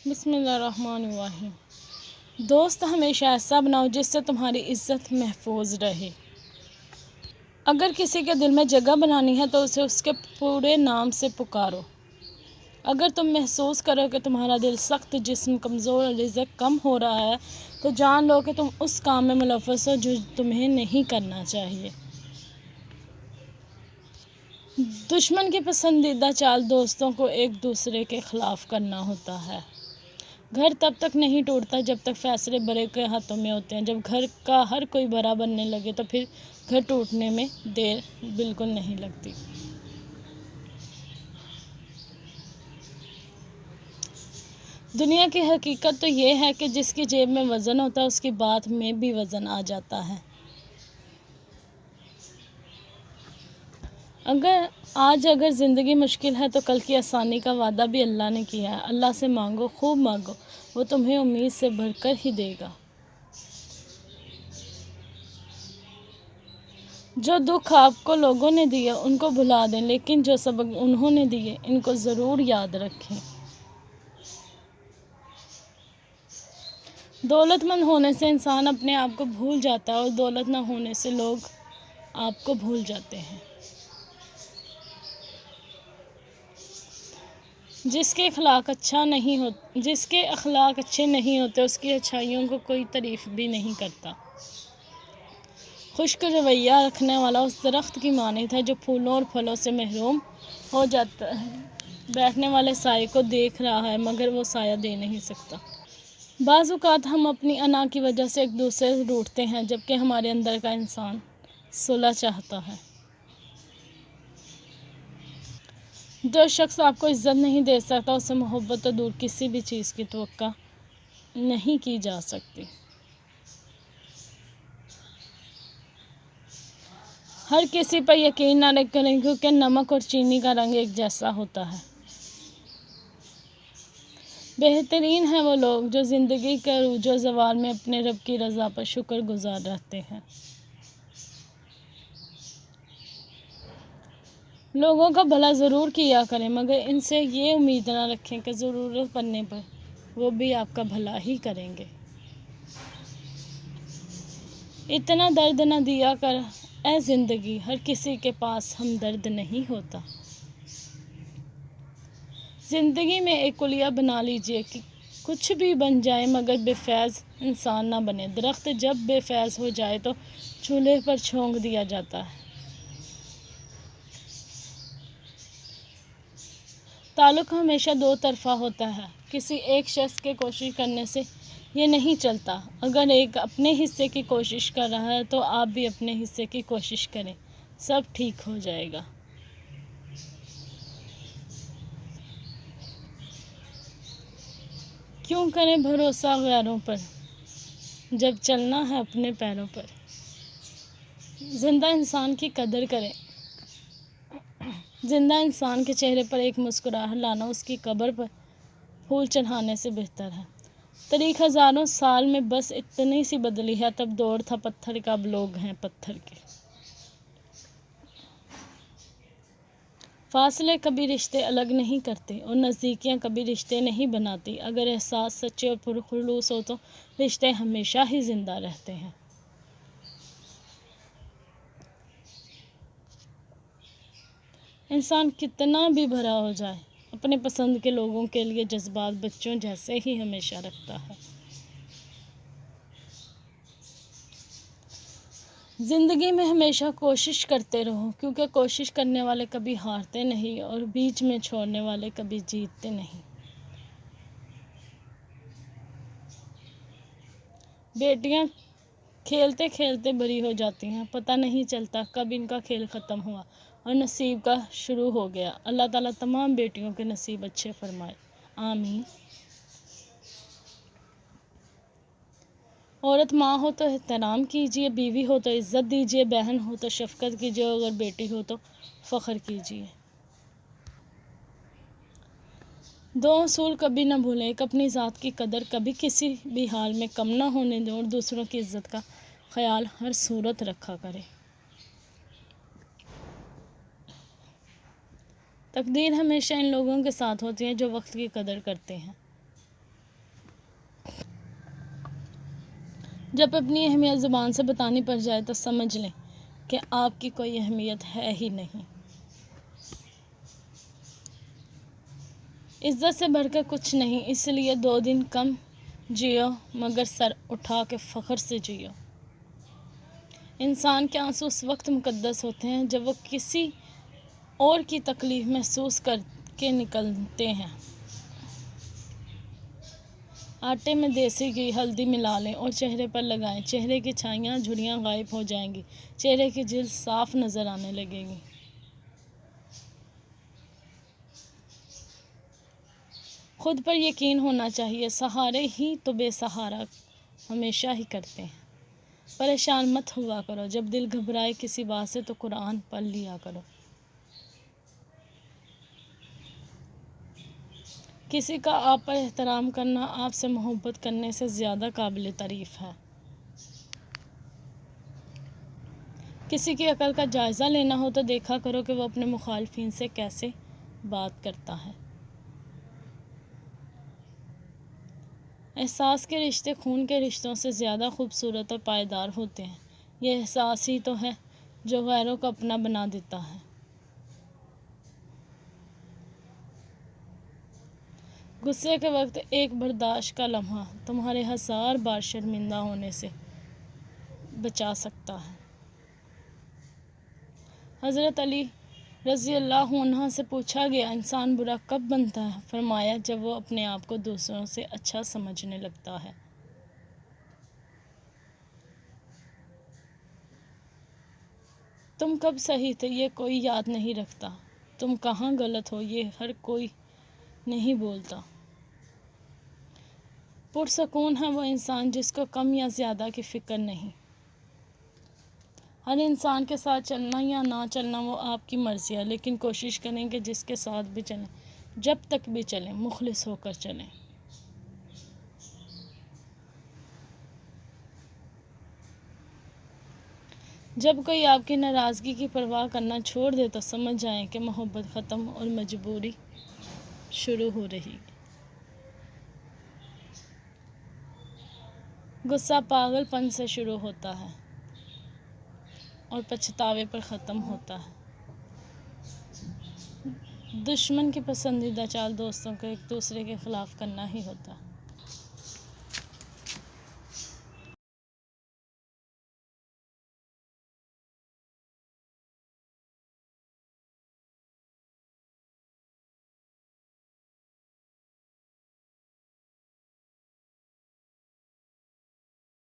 بسم اللہ الرحمن الرحیم۔ دوست ہمیشہ ایسا بناؤ جس سے تمہاری عزت محفوظ رہے۔ اگر کسی کے دل میں جگہ بنانی ہے تو اسے اس کے پورے نام سے پکارو۔ اگر تم محسوس کرو کہ تمہارا دل سخت، جسم کمزور اور رزق کم ہو رہا ہے تو جان لو کہ تم اس کام میں ملوث ہو جو تمہیں نہیں کرنا چاہیے۔ دشمن کی پسندیدہ چال دوستوں کو ایک دوسرے کے خلاف کرنا ہوتا ہے۔ گھر تب تک نہیں ٹوٹتا جب تک فیصلے بڑے کے ہاتھوں میں ہوتے ہیں۔ جب گھر کا ہر کوئی بڑا بننے لگے تو پھر گھر ٹوٹنے میں دیر بالکل نہیں لگتی۔ دنیا کی حقیقت تو یہ ہے کہ جس کی جیب میں وزن ہوتا ہے اس کی بات میں بھی وزن آ جاتا ہے۔ اگر زندگی مشکل ہے تو کل کی آسانی کا وعدہ بھی اللہ نے کیا ہے۔ اللہ سے مانگو، خوب مانگو، وہ تمہیں امید سے بھر کر ہی دے گا۔ جو دکھ آپ کو لوگوں نے دیے ان کو بھلا دیں، لیکن جو سبق انہوں نے دیے ان کو ضرور یاد رکھیں۔ دولت مند ہونے سے انسان اپنے آپ کو بھول جاتا ہے اور دولت نہ ہونے سے لوگ آپ کو بھول جاتے ہیں۔ جس کے اخلاق اچھے نہیں ہوتے اس کی اچھائیوں کو کوئی تعریف بھی نہیں کرتا۔ خشک رویہ رکھنے والا اس درخت کی مانند ہے جو پھولوں اور پھلوں سے محروم ہو جاتا ہے۔ بیٹھنے والے سائے کو دیکھ رہا ہے مگر وہ سایہ دے نہیں سکتا۔ بعض اوقات ہم اپنی انا کی وجہ سے ایک دوسرے سے روٹھتے ہیں جبکہ ہمارے اندر کا انسان صلح چاہتا ہے۔ جو شخص آپ کو عزت نہیں دے سکتا اس سے محبت تو دور کسی بھی چیز کی توقع نہیں کی جا سکتی۔ ہر کسی پر یقین نہ کریں کیونکہ نمک اور چینی کا رنگ ایک جیسا ہوتا ہے۔ بہترین ہیں وہ لوگ جو زندگی کے عروج و زوال میں اپنے رب کی رضا پر شکر گزار رہتے ہیں۔ لوگوں کا بھلا ضرور کیا کریں مگر ان سے یہ امید نہ رکھیں کہ ضرورت پڑنے پر وہ بھی آپ کا بھلا ہی کریں گے۔ اتنا درد نہ دیا کر اے زندگی، ہر کسی کے پاس ہمدرد نہیں ہوتا۔ زندگی میں ایک کلیہ بنا لیجئے کہ کچھ بھی بن جائے مگر بے فیض انسان نہ بنے۔ درخت جب بے فیض ہو جائے تو چولہے پر چھونک دیا جاتا ہے۔ تعلق ہمیشہ دو طرفہ ہوتا ہے۔ کسی ایک شخص کے کوشش کرنے سے یہ نہیں چلتا۔ اگر ایک اپنے حصے کی کوشش کر رہا ہے تو آپ بھی اپنے حصے کی کوشش کریں، سب ٹھیک ہو جائے گا۔ کیوں کریں بھروسہ غیروں پر جب چلنا ہے اپنے پیروں پر۔ زندہ انسان کی قدر کریں۔ زندہ انسان کے چہرے پر ایک مسکراہٹ لانا اس کی قبر پر پھول چڑھانے سے بہتر ہے۔ تاریخ ہزاروں سال میں بس اتنی سی بدلی ہے، تب دور تھا پتھر کا، اب لوگ ہیں پتھر کے۔ فاصلے کبھی رشتے الگ نہیں کرتے اور نزدیکیاں کبھی رشتے نہیں بناتی۔ اگر احساس سچے اور پرخلوص ہو تو رشتے ہمیشہ ہی زندہ رہتے ہیں۔ انسان کتنا بھی بڑا ہو جائے اپنے پسند کے لوگوں کے لیے جذبات بچوں جیسے ہی ہمیشہ رکھتا ہے۔ زندگی میں ہمیشہ کوشش کرتے رہو کیونکہ کوشش کرنے والے کبھی ہارتے نہیں اور بیچ میں چھوڑنے والے کبھی جیتتے نہیں۔ بیٹیاں کھیلتے کھیلتے بڑی ہو جاتی ہیں، پتہ نہیں چلتا کب ان کا کھیل ختم ہوا اور نصیب کا شروع ہو گیا۔ اللہ تعالیٰ تمام بیٹیوں کے نصیب اچھے فرمائے، آمین۔ عورت ماں ہو تو احترام کیجیے، بیوی ہو تو عزت دیجیے، بہن ہو تو شفقت کیجیے اور اگر بیٹی ہو تو فخر کیجیے۔ دو اصول کبھی نہ بھولیں، ایک اپنی ذات کی قدر کبھی کسی بھی حال میں کم نہ ہونے دیں اور دوسروں کی عزت کا خیال ہر صورت رکھا کریں۔ تقدیر ہمیشہ ان لوگوں کے ساتھ ہوتی ہے جو وقت کی قدر کرتے ہیں۔ جب اپنی اہمیت زبان سے بتانی پڑ جائے تو سمجھ لیں کہ آپ کی کوئی اہمیت ہے ہی نہیں۔ عزت سے بڑھ کر کچھ نہیں، اس لیے 2 دن کم جیو مگر سر اٹھا کے فخر سے جیو۔ انسان کے آنسو اس وقت مقدس ہوتے ہیں جب وہ کسی اور کی تکلیف محسوس کر کے نکلتے ہیں۔ آٹے میں دیسی گھی ہلدی ملا لیں اور چہرے پر لگائیں، چہرے کی چھائیاں جھریاں غائب ہو جائیں گی، چہرے کی جلد صاف نظر آنے لگے گی۔ خود پر یقین ہونا چاہیے، سہارے ہی تو بے سہارا ہمیشہ ہی کرتے ہیں۔ پریشان مت ہوا کرو، جب دل گھبرائے کسی بات سے تو قرآن پڑھ لیا کرو۔ کسی کا آپ پر احترام کرنا آپ سے محبت کرنے سے زیادہ قابل تعریف ہے۔ کسی کی عقل کا جائزہ لینا ہو تو دیکھا کرو کہ وہ اپنے مخالفین سے کیسے بات کرتا ہے۔ احساس کے رشتے خون کے رشتوں سے زیادہ خوبصورت اور پائیدار ہوتے ہیں۔ یہ احساس ہی تو ہے جو غیروں کو اپنا بنا دیتا ہے۔ غصے کے وقت ایک برداشت کا لمحہ تمہارے 1000 بار شرمندہ ہونے سے بچا سکتا ہے۔ حضرت علی رضی اللہ عنہ سے پوچھا گیا، انسان برا کب بنتا ہے؟ فرمایا، جب وہ اپنے آپ کو دوسروں سے اچھا سمجھنے لگتا ہے۔ تم کب صحیح تھے یہ کوئی یاد نہیں رکھتا، تم کہاں غلط ہو یہ ہر کوئی نہیں بولتا۔ پرسکون ہے وہ انسان جس کو کم یا زیادہ کی فکر نہیں۔ ہر انسان کے ساتھ چلنا یا نہ چلنا وہ آپ کی مرضی ہے، لیکن کوشش کریں کہ جس کے ساتھ بھی چلیں، جب تک بھی چلیں، مخلص ہو کر چلیں۔ جب کوئی آپ کی ناراضگی کی پرواہ کرنا چھوڑ دے تو سمجھ جائیں کہ محبت ختم اور مجبوری شروع ہو رہی ہے۔ غصہ پاگل پن سے شروع ہوتا ہے اور پچھتاوے پر ختم ہوتا ہے۔ دشمن کی پسندیدہ چال دوستوں کو ایک دوسرے کے خلاف کرنا ہی ہوتا ہے۔